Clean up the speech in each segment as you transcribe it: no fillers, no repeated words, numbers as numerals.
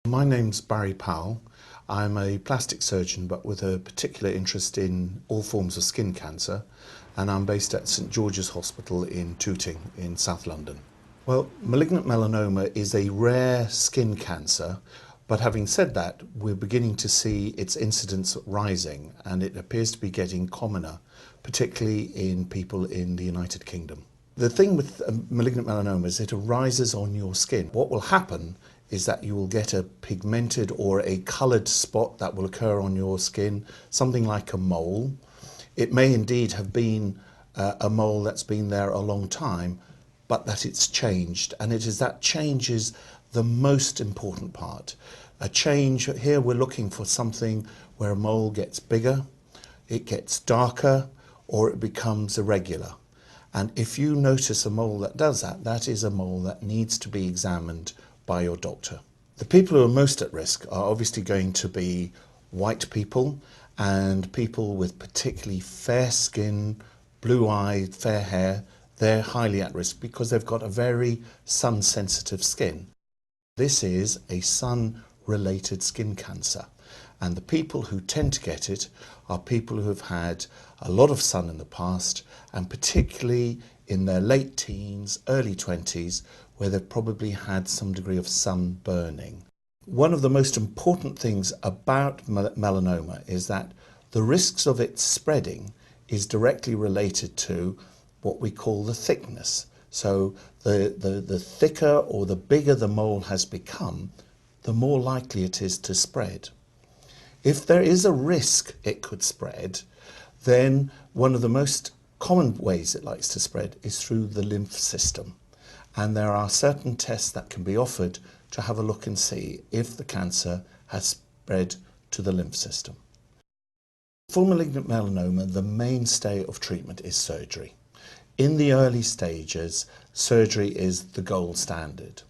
My name's Barry Powell. I'm a plastic surgeon but with a particular interest in all forms of skin cancer, and I'm based at St George's Hospital in Tooting in South London. Well, malignant melanoma is a rare skin cancer, but having said that, we're beginning to see its incidence rising, and it appears to be getting commoner, particularly in people in the United Kingdom. The thing with malignant melanoma is it arises on your skin. What will happen is that you will get a pigmented or a coloured spot that will occur on your skin, something like a mole. It may indeed have been a mole that's been there a long time, but that it's changed, and it is that change is the most important part. A change, here we're looking for something where a mole gets bigger, it gets darker, or it becomes irregular. And if you notice a mole that does that, that is a mole that needs to be examined by your doctor. The people who are most at risk are obviously going to be white people and people with particularly fair skin, blue-eyed, fair hair. They're highly at risk because they've got a very sun-sensitive skin. This is a sun-related skin cancer, and the people who tend to get it are people who have had a lot of sun in the past, and particularly in their late teens, early 20s, where they've probably had some degree of sun burning. One of the most important things about melanoma is that the risks of it spreading is directly related to what we call the thickness. So the thicker or the bigger the mole has become, the more likely it is to spread. If there is a risk it could spread, then one of the most common ways it likes to spread is through the lymph system. And there are certain tests that can be offered to have a look and see if the cancer has spread to the lymph system. For malignant melanoma, the mainstay of treatment is surgery. In the early stages, surgery is the gold standard.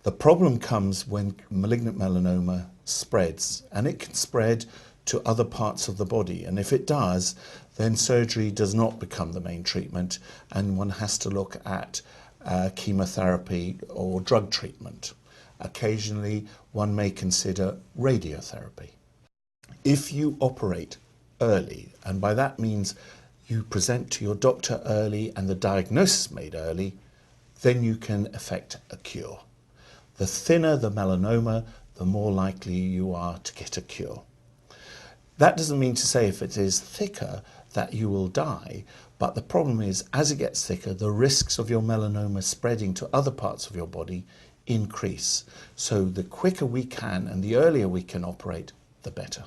The problem comes when malignant melanoma spreads, and it can spread to other parts of the body, and if it does, then surgery does not become the main treatment, and one has to look at chemotherapy or drug treatment. Occasionally, one may consider radiotherapy. If you operate early, and by that means you present to your doctor early and the diagnosis made early, then you can effect a cure. The thinner the melanoma, the more likely you are to get a cure. That doesn't mean to say if it is thicker that you will die, but the problem is as it gets thicker, the risks of your melanoma spreading to other parts of your body increase. So the quicker we can and the earlier we can operate, the better.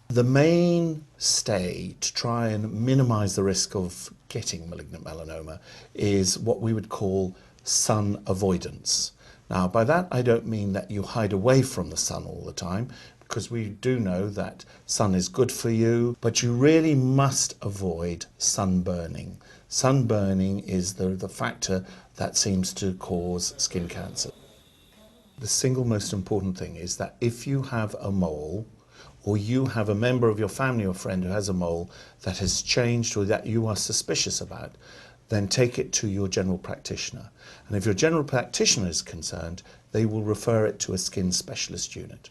The mainstay to try and minimize the risk of getting malignant melanoma is what we would call sun avoidance. Now, by that I don't mean that you hide away from the sun all the time, because we do know that sun is good for you, but you really must avoid sunburning. Sunburning is the factor that seems to cause skin cancer. The single most important thing is that if you have a mole, or you have a member of your family or friend who has a mole that has changed or that you are suspicious about, then take it to your general practitioner. And if your general practitioner is concerned, they will refer it to a skin specialist unit.